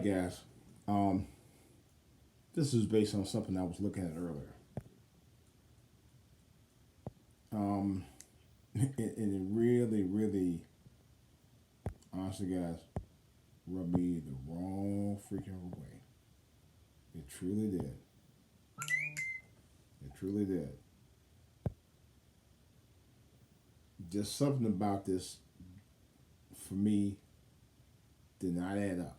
guys. Um, this is based on something I was looking at earlier. Um, and it really, really, honestly, guys, rubbed me the wrong freaking way. It truly did. It truly did. Just something about this, for me, did not add up.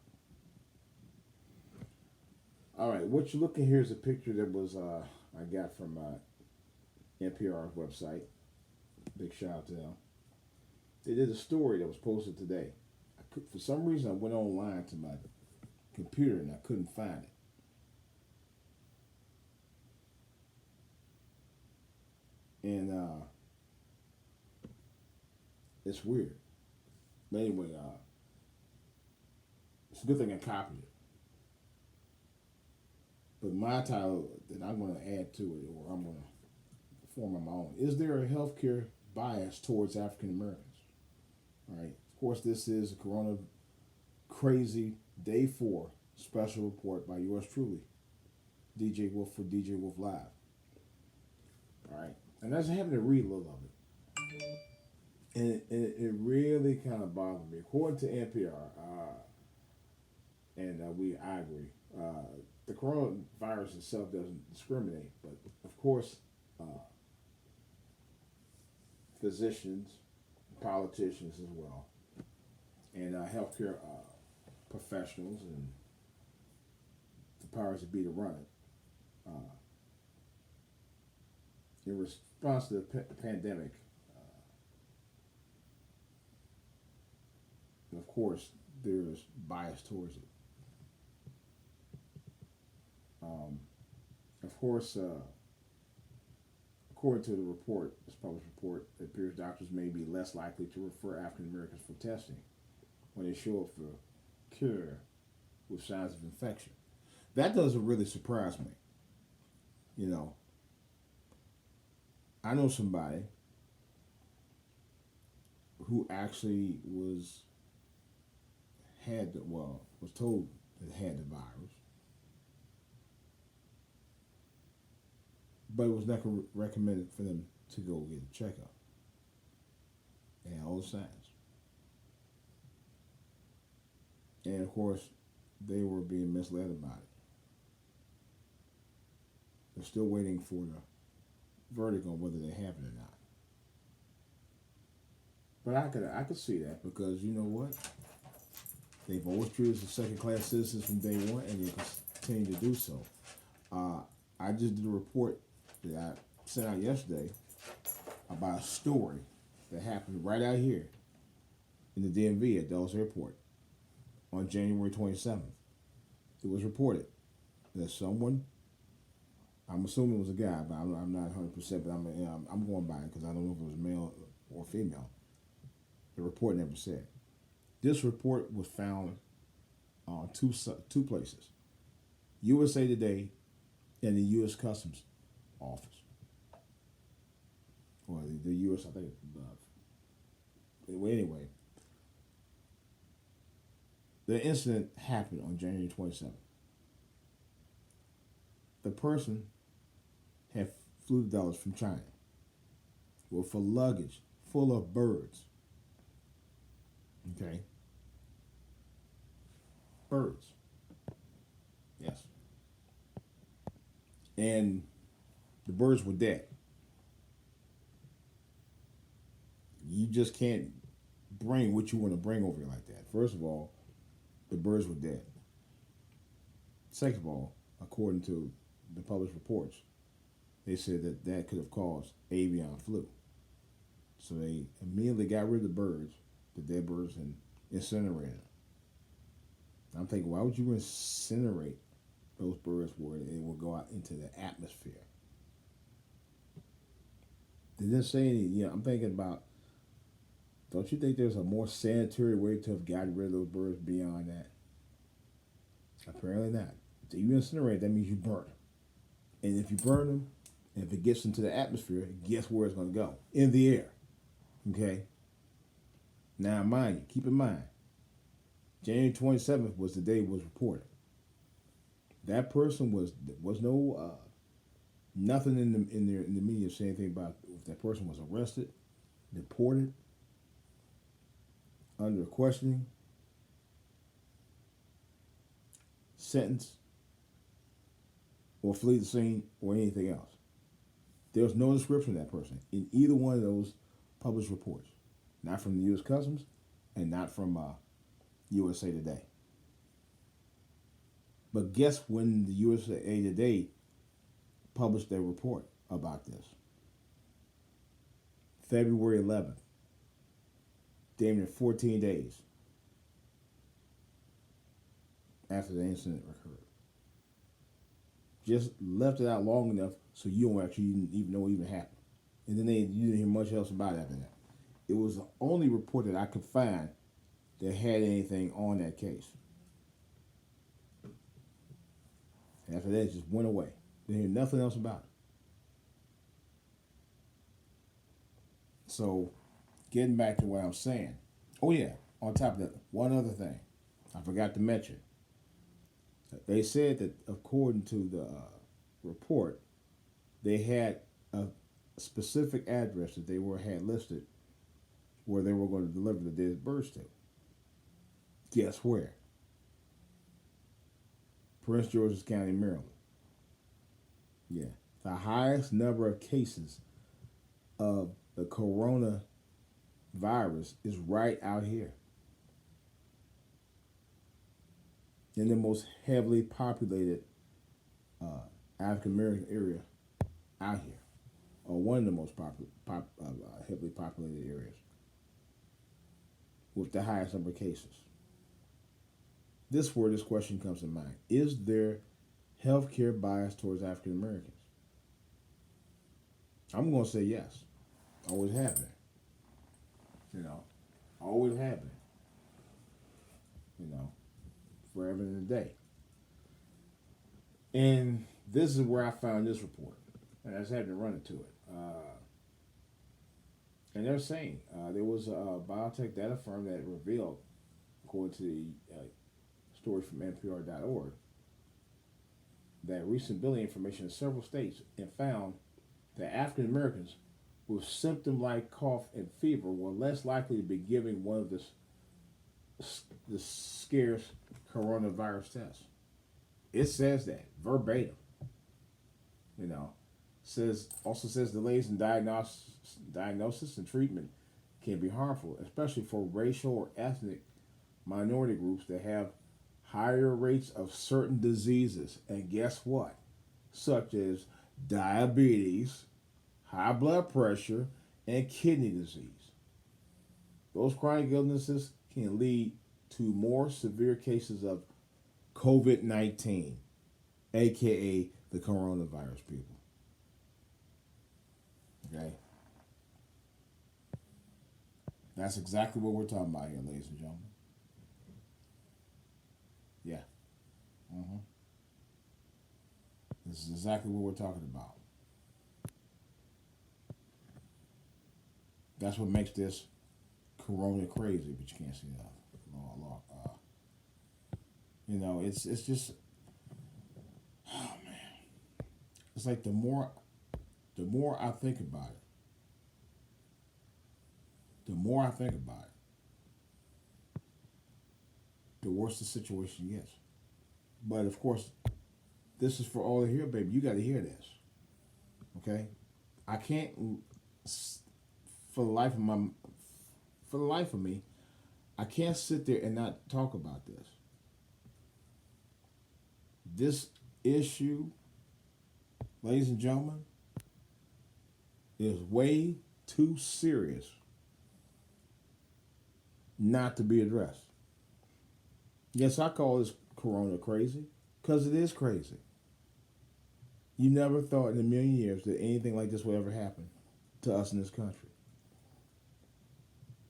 All right, what you're looking here is a picture that was I got from NPR's website. Big shout out to them. They did a story that was posted today. For some reason, I went online to my computer and I couldn't find it. And it's weird. But anyway, it's a good thing I copied it. But my title that I'm going to add to it, or I'm going to form on my own, is there a healthcare bias towards African Americans? All right. Of course, this is a Corona Crazy Day 4 special report by yours truly, DJ Wolf for DJ Wolf Live. All right. And I was having to read a little of it. And it really kind of bothered me. According to NPR, I agree, the coronavirus itself doesn't discriminate, but of course, physicians, politicians as well, and healthcare professionals and the powers that be to run it. In response to the pandemic, of course, there's bias towards it. Of course, according to the report, this published report, it appears doctors may be less likely to refer African Americans for testing when they show up for care with signs of infection. That doesn't really surprise me. You know, I know somebody who actually was told that had the virus, but it was not recommended for them to go get a checkup. They had all the signs. And of course, they were being misled about it. They're still waiting for the verdict on whether they have it or not. But I could see that, because you know what? They've always treated us as second-class citizens from day one, and they continue to do so. I just did a report that I sent out yesterday about a story that happened right out here in the DMV at Dulles Airport on January 27th. It was reported that someone, I'm assuming it was a guy, but I'm not 100%, but I'm going by it because I don't know if it was male or female. The report never said. This report was found on two places: USA Today and the U.S. Customs Office, or the U.S. I think. Anyway, the incident happened on January 27th. The person had flew to Dallas from China with a luggage full of birds. Okay. Birds. Yes. And the birds were dead. You just can't bring what you want to bring over here like that. First of all, the birds were dead. Second of all, according to the published reports, they said that could have caused avian flu. So they immediately got rid of the birds, the dead birds, and incinerated them. I'm thinking, why would you incinerate those birds where they will go out into the atmosphere? They didn't say any, I'm thinking about, don't you think there's a more sanitary way to have gotten rid of those birds beyond that? Apparently not. So you incinerate, that means you burn them. And if you burn them, and if it gets into the atmosphere, guess where it's going to go? In the air. Okay? Now, mind you, keep in mind, January 27th was the day it was reported. That person was no nothing in the media saying anything about if that person was arrested, deported, under questioning, sentenced, or flee the scene or anything else. There was no description of that person in either one of those published reports, not from the U.S. Customs and not from USA Today. But guess when the USA Today published their report about this? February 11th, damn near 14 days after the incident occurred. Just left it out long enough so you don't actually even know what even happened. And then you didn't hear much else about it after that. It was the only report that I could find that had anything on that case. And after that, it just went away. Didn't hear nothing else about it. So, getting back to what I'm saying. Oh yeah, on top of that, one other thing I forgot to mention. They said that according to the report, they had a specific address that they had listed where they were going to deliver the dead birds to. Guess where? Prince George's County, Maryland. Yeah, the highest number of cases of the coronavirus is right out here. In the most heavily populated African American area out here, or one of the most heavily populated areas, with the highest number of cases. This is where this question comes to mind: is there healthcare bias towards African Americans? I'm going to say yes. Always have been. Always have been. Forever and a day. And this is where I found this report. And I just had to run into it. And they're saying there was a biotech data firm that revealed, according to the story from NPR.org, that recent billing information in several states and found that African Americans with symptom like cough and fever were less likely to be giving one of the scarce coronavirus tests. It says that verbatim. Also says delays in diagnosis and treatment can be harmful, especially for racial or ethnic minority groups that have higher rates of certain diseases. And guess what? Such as diabetes, high blood pressure, and kidney disease. Those chronic illnesses can lead to more severe cases of COVID-19, aka the coronavirus, people. Okay? That's exactly what we're talking about here, ladies and gentlemen. Yeah. Mm-hmm. This is exactly what we're talking about. That's what makes this corona crazy, but you can't see that. It's just, oh man, it's like the more I think about it, the worse the situation gets. But of course, this is for all to hear, baby. You got to hear this, okay? I can't, for the life of me, I can't sit there and not talk about this. This issue, ladies and gentlemen, is way too serious not to be addressed. Yes, I call this corona crazy because it is crazy. You never thought in a million years that anything like this would ever happen to us in this country.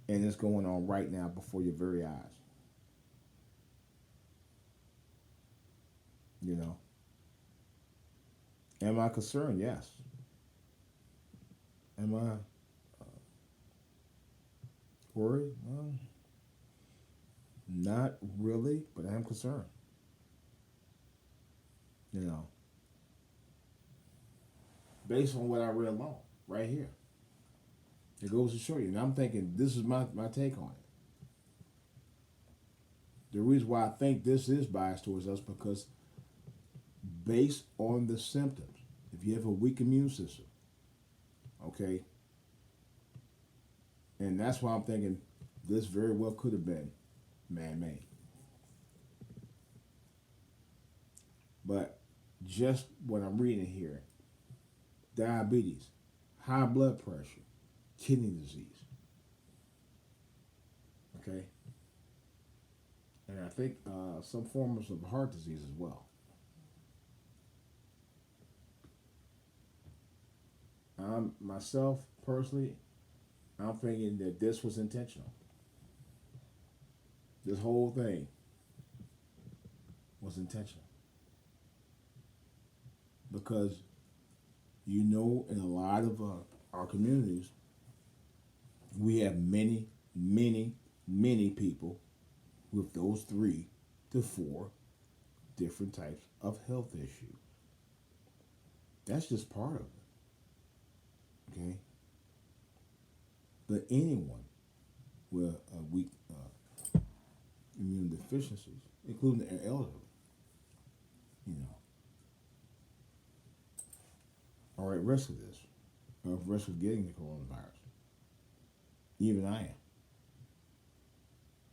And it's going on right now before your very eyes. Am I concerned? Yes. Am I worried? Well, Not really, but I am concerned. You know, based on what I read along right here, it goes to show you. And I'm thinking this is my take on it. The reason why I think this is biased towards us because based on the symptoms, if you have a weak immune system, okay, and that's why I'm thinking this very well could have been man-made. But just what I'm reading here, diabetes, high blood pressure, kidney disease, okay, and I think some forms of heart disease as well. Myself personally, I'm thinking that this was intentional. This whole thing was intentional because in a lot of our communities, we have many, many, many people with those 3 to 4 different types of health issues. That's just part of it, okay? But anyone with a weak immune deficiencies, including the elderly, you know, are at risk of this, are at risk of getting the coronavirus. Even I am,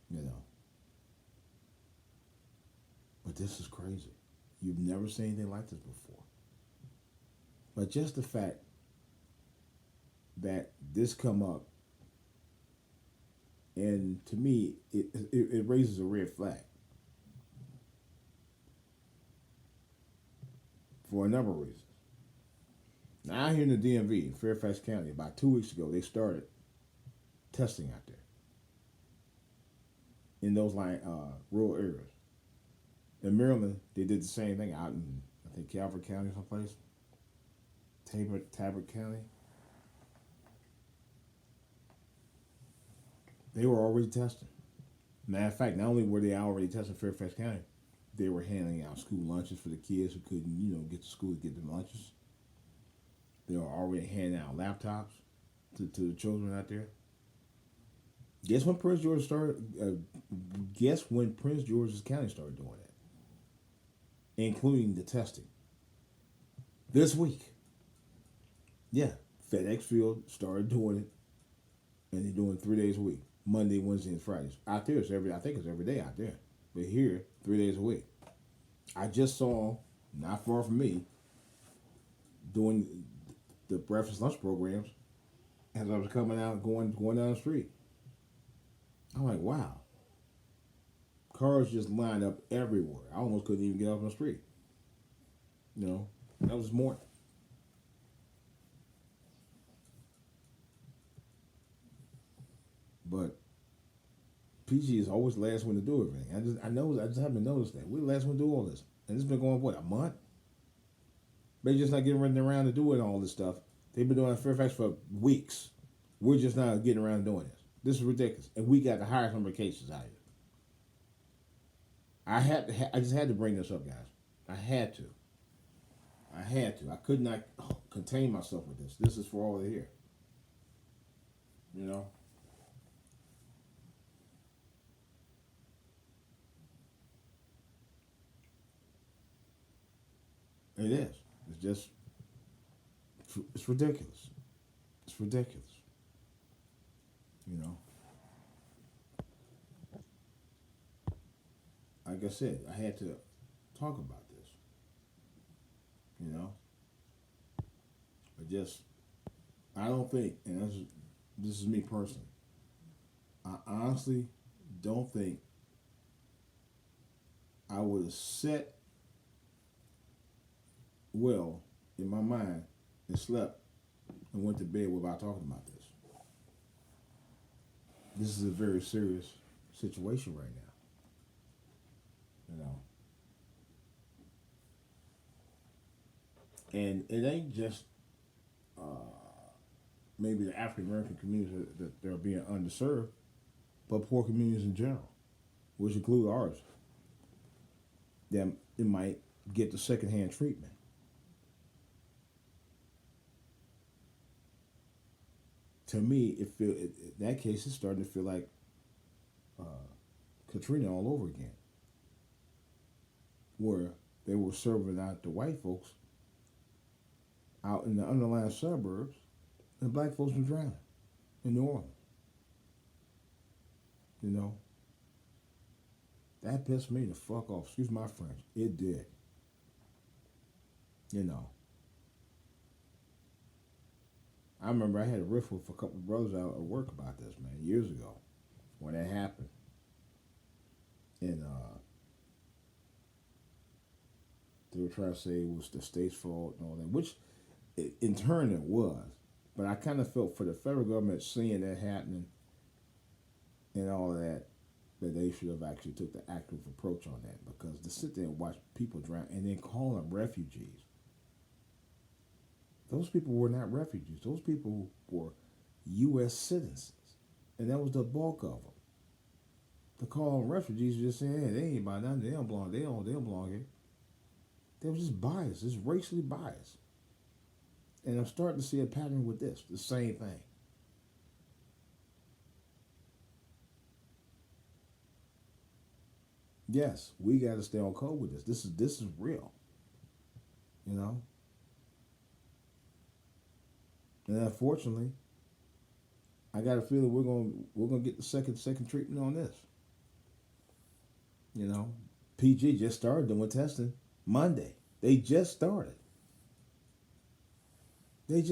you know. But this is crazy. You've never seen anything like this before. But just the fact that this come up, and to me, it raises a red flag for a number of reasons. Now, out here in the DMV, in Fairfax County, about 2 weeks ago, they started testing out there in those rural areas. In Maryland, they did the same thing out in, I think, Calvert County, someplace, Tabor County. They were already testing. Matter of fact, not only were they already testing Fairfax County, they were handing out school lunches for the kids who couldn't, get to school to get them lunches. They were already handing out laptops to the children out there. Guess when Prince George started? Guess when Prince George's County started doing that, including the testing. This week. Yeah, FedEx Field started doing it, and they're doing 3 days a week. Monday, Wednesday, and Fridays. Out there, I think it's every day out there. But here, 3 days a week. I just saw, not far from me, doing the breakfast lunch programs as I was coming out, going down the street. I'm like, wow. Cars just lined up everywhere. I almost couldn't even get off the street. That was morning. But PG is always the last one to do everything. I just haven't noticed that. We're the last one to do all this. And it's been going, what, a month? They're just not getting around to doing all this stuff. They've been doing it in Fairfax for weeks. We're just not getting around to doing this. This is ridiculous. And we got the highest number of cases out here. I just had to bring this up, guys. I had to. I could not contain myself with this. This is for all to hear. You know? It is. It's ridiculous. It's ridiculous. You know? Like I said, I had to talk about this. You know? I don't think, and this is me personally, I honestly don't think I would have set well in my mind and slept and went to bed without talking about this. This is a very serious situation right now. And it ain't just maybe the African American communities that they're being underserved, but poor communities in general which include ours, then it might get the secondhand treatment. To me, in that case, it's starting to feel like uh, Katrina all over again, where they were serving out the white folks out in the underlying suburbs, and black folks were drowning in New Orleans. You know, that pissed me the fuck off. Excuse my French. It did. You know, I remember I had a riff with a couple of brothers out at work about this, man, years ago when that happened. And they were trying to say it was the state's fault and all that, which in turn it was. But I kind of felt for the federal government seeing that happening and all of that, that they should have actually took the active approach on that, because to sit there and watch people drown and then call them refugees. Those people were not refugees. Those people were U.S. citizens, and that was the bulk of them. To call them refugees, just saying, hey, they ain't about nothing. They don't belong. They don't belong here. They were just biased. It's racially biased. And I'm starting to see a pattern with this. The same thing. Yes, we got to stay on code with this. This is real. You know. And unfortunately, I got a feeling we're gonna get the second treatment on this. You know, PG just started doing testing Monday. They just started. And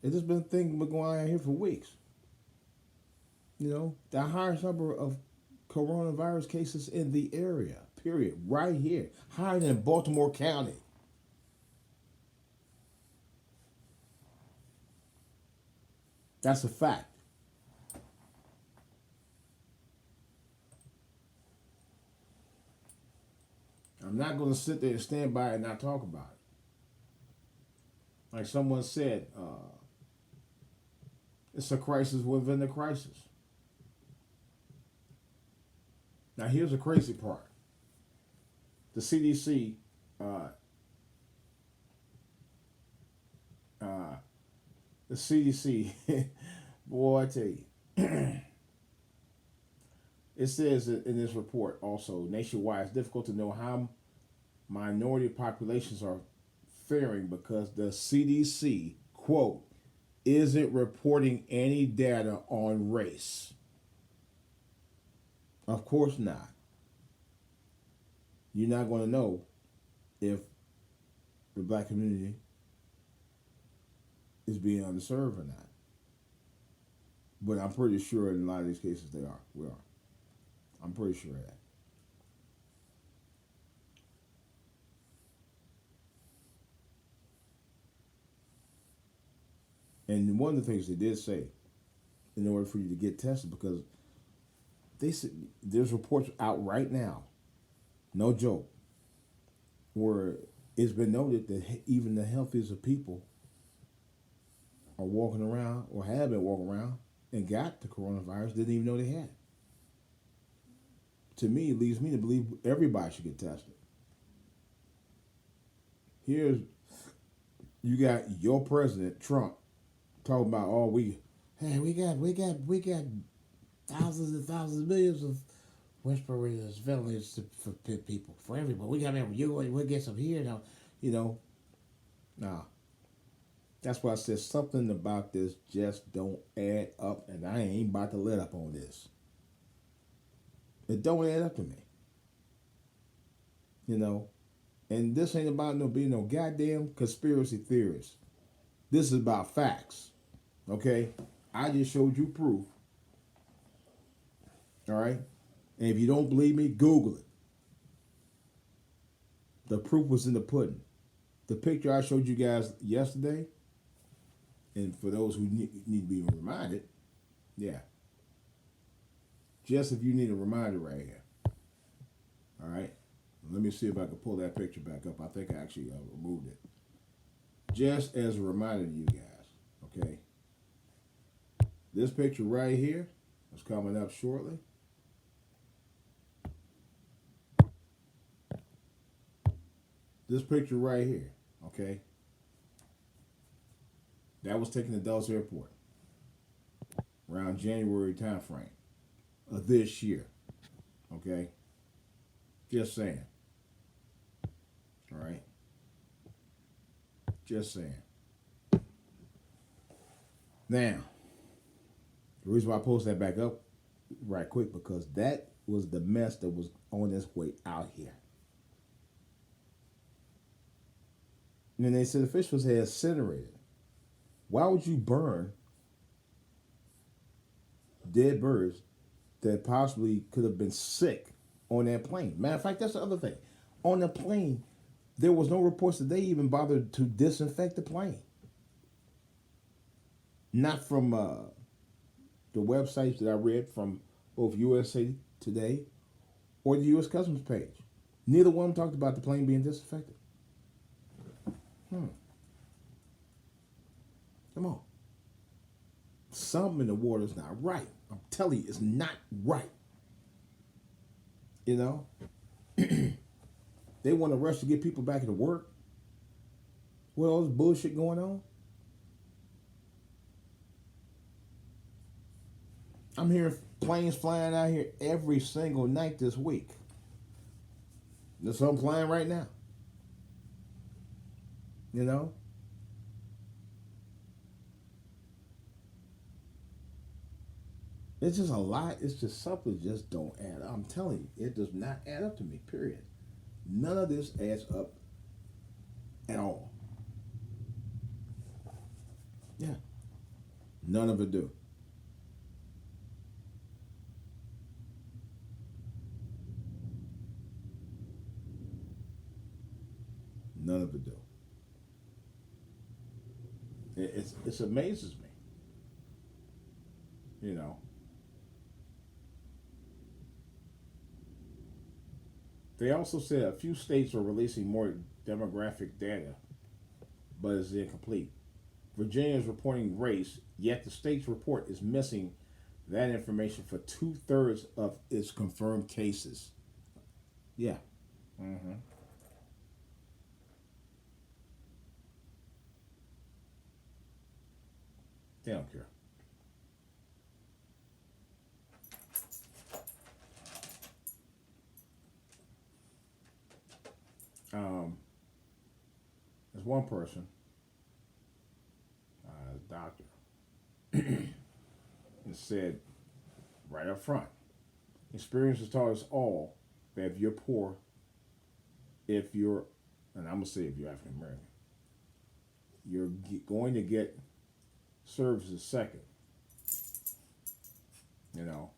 there's been a thing been going on here for weeks. You know, the highest number of coronavirus cases in the area, period, right here, higher than Baltimore County. That's a fact. I'm not going to sit there and stand by and not talk about it. Like someone said, it's a crisis within the crisis. Now, here's the crazy part. The CDC, uh, uh, the CDC, boy, I tell you, it says in this report also, nationwide, it's difficult to know how minority populations are faring because the CDC, quote, isn't reporting any data on race. Of course not. You're not going to know if the black community is being underserved or not. But I'm pretty sure in a lot of these cases they are. We are. I'm pretty sure of that. And one of the things they did say, in order for you to get tested, because they said there's reports out right now, no joke, where it's been noted that even the healthiest of people are walking around or have been walking around and got the coronavirus, didn't even know they had it. To me, it leads me to believe everybody should get tested. Here's, you got your president, Trump, talking about, oh, we got thousands and thousands of millions of respirators, ventilators for people, for everybody. We got them. We'll get some here now. You know, nah. That's why I said something about this just don't add up, and I ain't about to let up on this. It don't add up to me. You know, and this ain't about being no goddamn conspiracy theorist. This is about facts. Okay, I just showed you proof. All right, and if you don't believe me, Google it. The proof was in the pudding. The picture I showed you guys yesterday, and for those who need to be reminded, yeah. Just if you need a reminder right here. All right, let me see if I can pull that picture back up. I think I actually removed it. Just as a reminder to you guys, okay? This picture right here is coming up shortly. This picture right here, okay, that was taken at Dulles Airport around January time frame of this year. Okay, just saying. All right, just saying. Now, the reason why I post that back up right quick because that was the mess that was on its way out here. And then they said the fish was incinerated. Why would you burn dead birds that possibly could have been sick on that plane? Matter of fact, that's the other thing. On the plane, there was no reports that they even bothered to disinfect the plane. Not from the websites that I read from both USA Today or the U.S. Customs page. Neither one talked about the plane being disinfected. Come on. Something in the water is not right. I'm telling you, it's not right. You know? They want to rush to get people back to work. With all this bullshit going on. I'm hearing planes flying out here every single night this week. There's some flying right now. You know? It's just a lot. It's just something just don't add up. I'm telling you, it does not add up to me, period. None of this adds up at all. Yeah. None of it do. None of it do. It amazes me. You know. They also said a few states are releasing more demographic data, but it's incomplete. Virginia is reporting race, yet the state's report is missing that information for 2/3 of its confirmed cases. Yeah. Mm-hmm. They don't care. There's one person, a doctor, and said right up front, experience has taught us all that if you're poor, if you're, and I'm gonna say if you're African American, you're going to get services second. You know,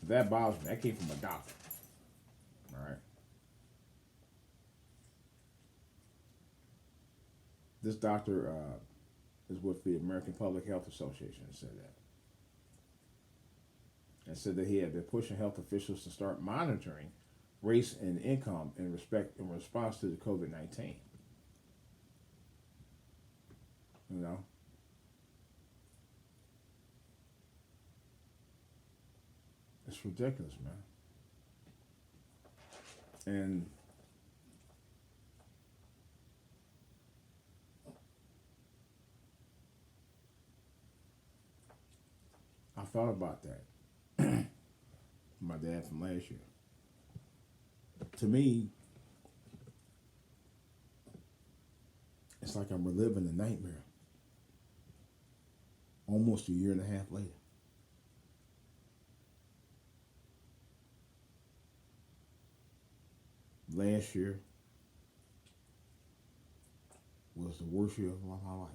that bothers me. That came from a doctor. All right. This doctor is with the American Public Health Association and said that. And said that he had been pushing health officials to start monitoring race and income in response to the COVID-19. You know? It's ridiculous, man. And I thought about that. My dad from last year. To me, it's like I'm reliving a nightmare. Almost a year and a half later. Last year was the worst year of my life.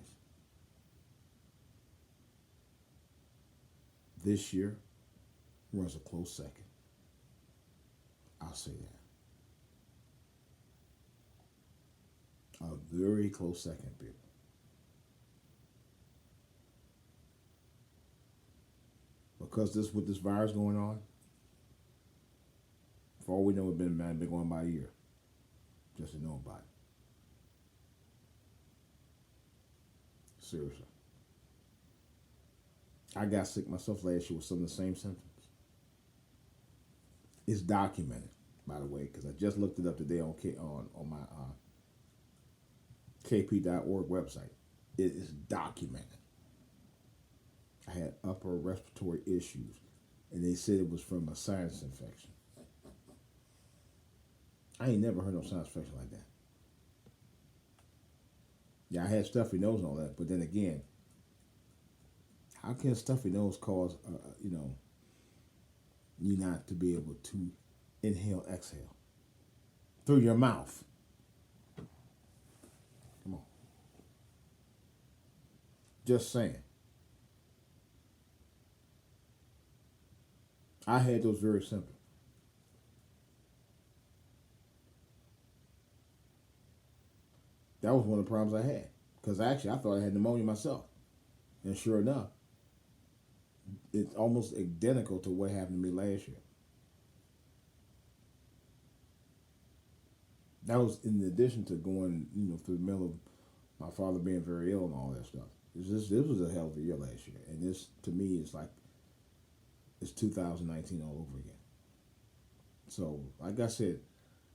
This year runs a close second. I'll say that. A very close second, people. Because with this virus going on, for all we know, it's been going about a year. Just to know about it. Seriously. I got sick myself last year with some of the same symptoms. It's documented. by the way, because I just looked it up today on my kp.org website. It is documented. I had upper respiratory issues, and they said it was from a sinus infection. I ain't never heard no sinus infection like that. Yeah, I had stuffy nose and all that, but then again, how can a stuffy nose cause, you not to be able to inhale, exhale through your mouth? Come on. Just saying. I had those very simple. That was one of the problems I had. Because actually, I thought I had pneumonia myself. And sure enough, it's almost identical to what happened to me last year. That was in addition to going, through the middle of my father being very ill and all that stuff. This was a hell of a year last year. And this, to me, is like, it's 2019 all over again. So, like I said,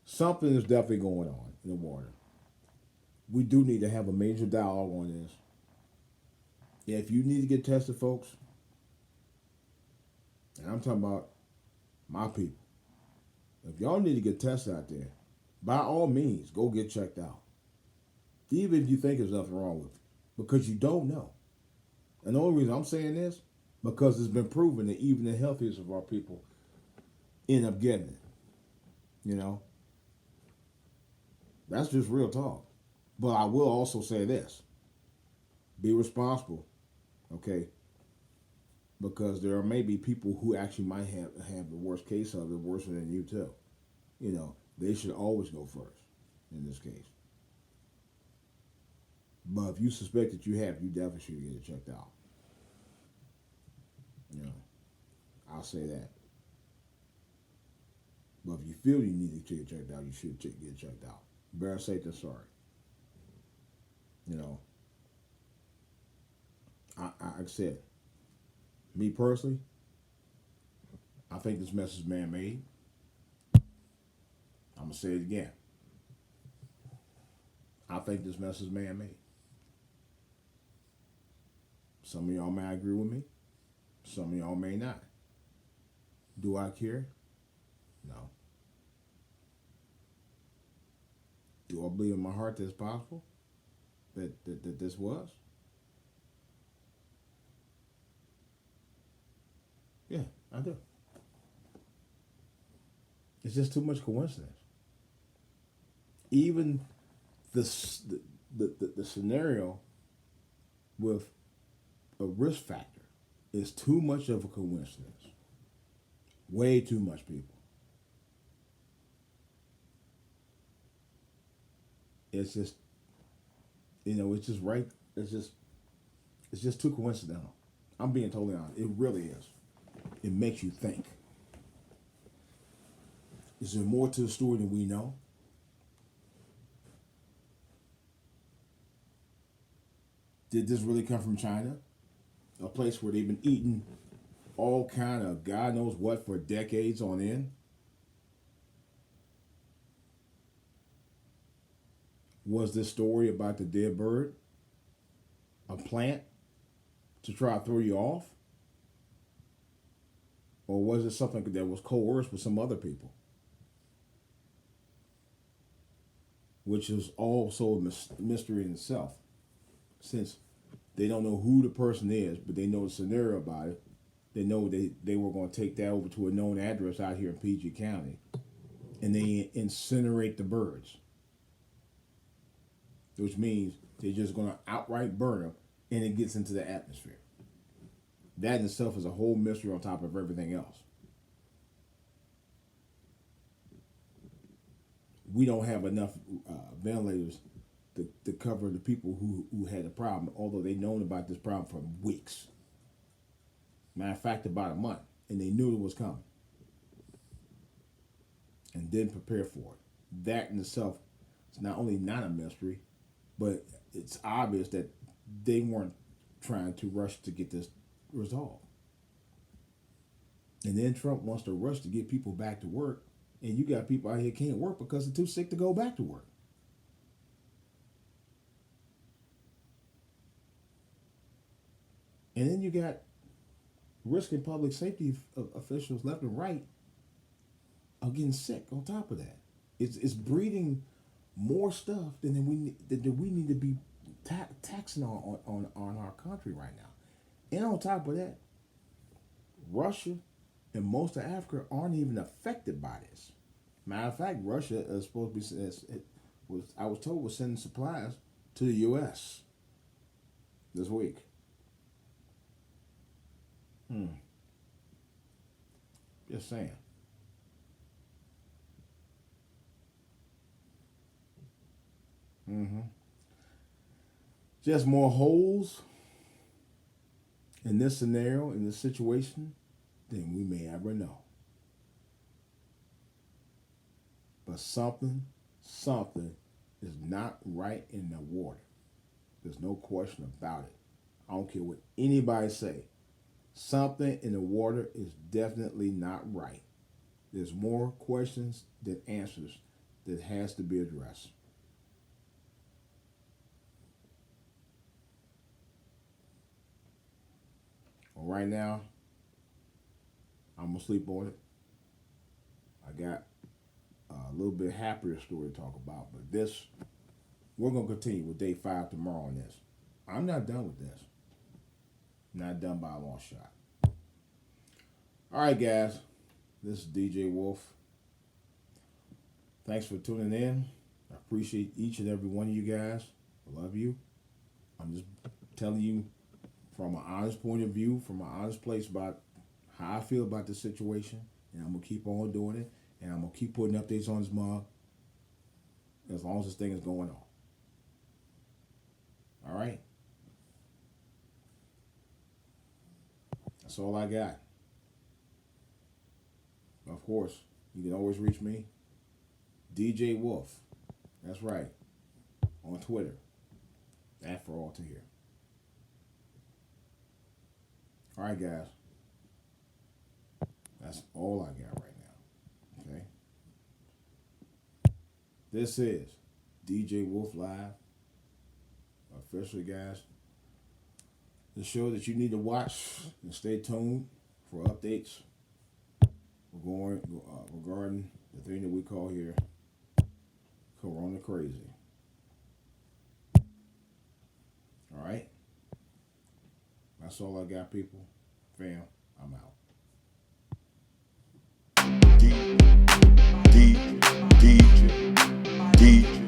something is definitely going on in the water. We do need to have a major dialogue on this. Yeah, if you need to get tested, folks, and I'm talking about my people, if y'all need to get tested out there, by all means, go get checked out. Even if you think there's nothing wrong with it, because you don't know. And the only reason I'm saying this, because it's been proven that even the healthiest of our people end up getting it. That's just real talk. But I will also say this. Be responsible, okay? Because there may be people who actually might have the worst case of it, worse than you too. They should always go first in this case. But if you suspect that you have, you definitely should get it checked out. I'll say that. But if you feel you need to get checked out, you should get it checked out. Better safe than sorry. I said, me personally, I think this mess is man-made. I'm going to say it again. I think this mess is man-made. Some of y'all may agree with me. Some of y'all may not. Do I care? No. Do I believe in my heart that it's possible? That this was? Yeah, I do. It's just too much coincidence. Even the scenario with a risk factor is too much of a coincidence. Way too much, people. It's just, it's just right. It's just too coincidental. I'm being totally honest. It really is. It makes you think. Is there more to the story than we know? Did this really come from China? A place where they've been eating all kind of God knows what for decades on end? Was this story about the dead bird a plant to try to throw you off? Or was it something that was coerced with some other people? Which is also a mystery in itself. Since they don't know who the person is, but they know the scenario about it. They know they were going to take that over to a known address out here in PG County. And they incinerate the birds. Which means they're just going to outright burn them and it gets into the atmosphere. That in itself is a whole mystery on top of everything else. We don't have enough ventilators to cover the people who had a problem, although they've known about this problem for weeks. Matter of fact, about a month, and they knew it was coming and didn't prepare for it. That in itself is not only not a mystery, but it's obvious that they weren't trying to rush to get this resolved. And then Trump wants to rush to get people back to work and you got people out here can't work because they're too sick to go back to work. And then you got risking public safety officials left and right are getting sick on top of that. It's breeding more stuff than we need to be taxing on our country right now. And on top of that, Russia and most of Africa aren't even affected by this. Matter of fact, Russia is supposed to be, I was told, was sending supplies to the U.S. this week. Just saying. Just more holes in this scenario, in this situation, than we may ever know. But something is not right in the water. There's no question about it. I don't care what anybody say. Something in the water is definitely not right. There's more questions than answers that has to be addressed. Well, right now, I'm going to sleep on it. I got a little bit happier story to talk about, but we're going to continue with day 5 tomorrow on this. I'm not done with this. Not done by a long shot. All right, guys. This is DJ Wolf. Thanks for tuning in. I appreciate each and every one of you guys. I love you. I'm just telling you from an honest point of view, from an honest place about how I feel about the situation. And I'm going to keep on doing it. And I'm going to keep putting updates on this mug as long as this thing is going on. All right? That's all I got. Of course, you can always reach me, DJ Wolf. That's right. On Twitter. That for all to hear. All right, guys. That's all I got right now. Okay? This is DJ Wolf Live. Officially, guys. The show that you need to watch and stay tuned for updates regarding the thing that we call here Corona Crazy. All right? That's all I got, people. Fam, I'm out. DJ